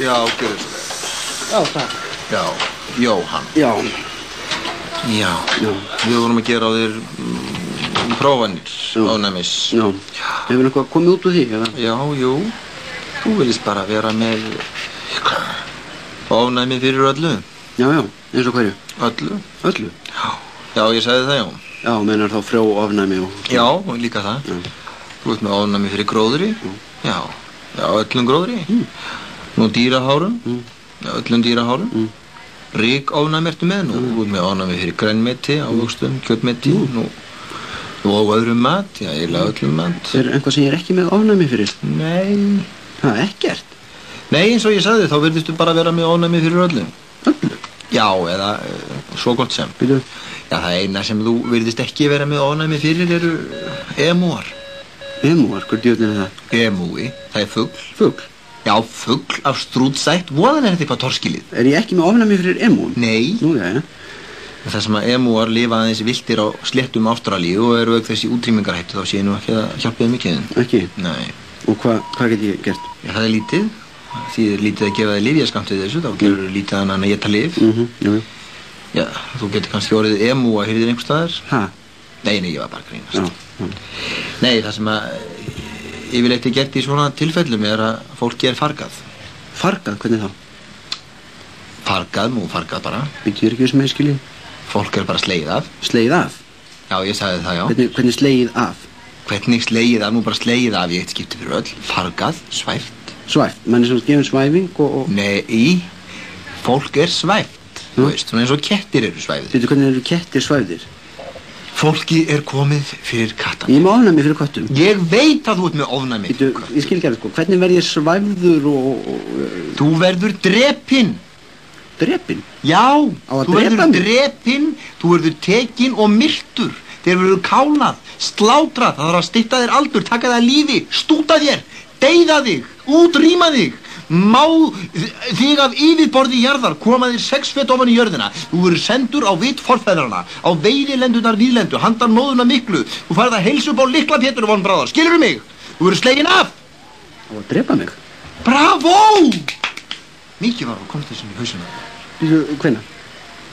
Já, gerðu svo vel. Já, takk. Já, Jóhann. Já. Já. Við vorum að gera á þér prófanir, ofnæmis. Já. Hefur eitthvað komið út úr því, eða? Já, jú. Þú viljast bara vera með ofnæmi fyrir öllu. Já, eins og hverju? Öllu. Öllu? Já, ég sagði það, já. Já, meinar þá frjó ofnæmi og... Já, og líka það. Já. Þú ert með ofnæmi fyrir gróðri. Já, öllum gróðri. Nú dýrahárum. Já, öllum dýrahárum. Ríkofnæmi ertu með nú. Þú ert með ofnæmi fyrir grænmeti, ávöxtum, kjötmeti. Og öðrum mat, já, eiginlega öllum mat. Er eitthvað sem ég er ekki með ofnæmi fyrir? Nei. Það er ekkert? Nei, eins og ég sagði, þá virðistu bara vera með ofnæmi fyrir öllu. Öllu? Já, eða svo gott sem. Býtu? Já, það eina sem þú virðist ekki vera með ofnæmi fyrir eru emúar. Emúar? Hver djöfn er það? Emúi, það er fugl. Fugl? Já, fugl af strútsætt, voðan er þetta eitthvað torskilið. Er ég ekki með ofnæmi fyrir emúum? Nei. Nú, já. Það sem að emúar lifa aðeins viltir á sléttum Ástralíu og eru auk þessi útrýmingarhættu, þá sé ég nú ekki að hjálpa þeim mikið. Ekki? Nei. Og hvað get ég gert? Já, það er lítið. Því er lítið að gefa þig lyfjaskammtið þessu, þá gerur lítið að hann að éta lyf. Jú. Já, þú getur kannski orðið emúa fyrir þér einhvers staðar. Ha? Nei, ég var bara að grínast. Já. Nei, það sem að yfirleitt er gert í svona tilfellum er að fólki er fargað. Fargað? Hvernig þá? Fargað, fargað bara. Býtu þér ekki sem ég skilji? Fólk er bara slegið af. Slegið af? Já, ég sagði það, já. Hvernig slegið af? Hvernig slegið af? Nú bara slegið af, ég eitt skipti fyrir öll. Fargað, svæft. Svæft? Mann er svona gefin svæfing og... Nei, fólk er svæft. Þú veist, svona eins og kettir eru svæfðir. Býtu, hvernig eru kettir svæfðir? Fólki er komið fyrir kattana. Ég er með ofnæmi fyrir köttum. Ég veit að þú ert með ofnæmi. Býtu, ég skil ekki alveg, sko. Hvernig verð ég svæfður og... Þú verður drepinn. Drepinn? Já, þú verður drepinn, þú verður tekinn og myrtur. Þeir verður kálað, slátrað, það þarf að stytta þér aldur, taka þér lífi, stúta þér, deyða þig, útrýma þig, má þig af yfirborði jarðar, koma þér 6 fet ofan í jörðina. Þú verður sendur á vit forfeðrana, á veiðilendurnar víðlendu, handan móðuna miklu. Þú farið að heilsa upp á Litla Pétur von bráðar, skilurðu mig? Þú verður sleginn af. Og drepa mig? Bravo! Mikið var að koma þessum í hausinu. Hvenær?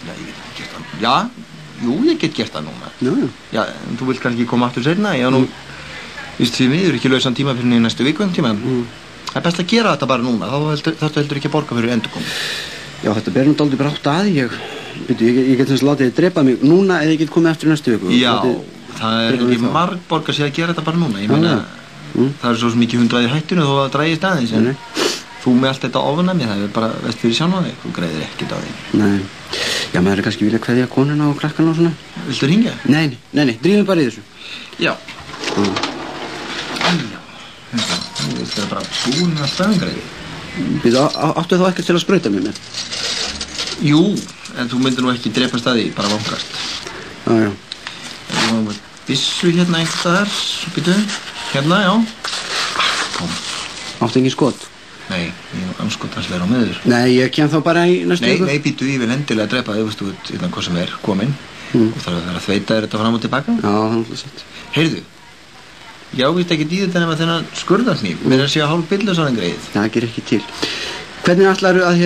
Já, ég get ekki gert það. Já, jú, ég get gert það núna. Já, en þú vilt kannski koma aftur seinna. Já, nú, víst því miður ekki lausan tíma fyrir næstu viku tíma. Það er best að gera þetta bara núna. Þá þarftu heldur ekki að borga fyrir endurkomu. Já, þetta ber nú dálítið brátt að. Ég get þess að láta þið drepa mig núna eða ég get komið aftur næstu viku. Já, það er ekki marg borgar sig að gera þetta bara núna. Ég meina, það er svo mikið 100 í hættinu þó að það drægist aðeins. Þú með allt þetta ofnæmi, það er bara vest fyrir sjálf á þig, þú greiðir ekkert á þig. Nei, já, maður er kannski vilja kveðja konuna og krakkana og svona. Viltu hringja? Nei, drífum bara í þessu. Já. Já, þetta er bara búin að staðingreiði. Býtu, áttu þá ekkert til að sprauta mig með? Jú, en þú myndir nú ekki drepa staði, bara vangast. Já. Þú var með byssu hérna einhvers staðar, býtu, hérna, já. Kom. Áttu engin skot? Nei, ég er anskotanslega á meður. Nei, ég kem þá bara í næstu viku. Nei, býtu, ég vil endilega drepa þig, veistu, utan hvað sem er komin. Og þarf að vera að þveita þér þetta fram og tilbaka. Já, það er alltaf sett. Heyrðu, ég ávist ekki í þetta nema þennan skurðarhníf. Mér er að sé að hálf billus á þenn greið. Það ger ekki til. Hvernig ætlarðu að,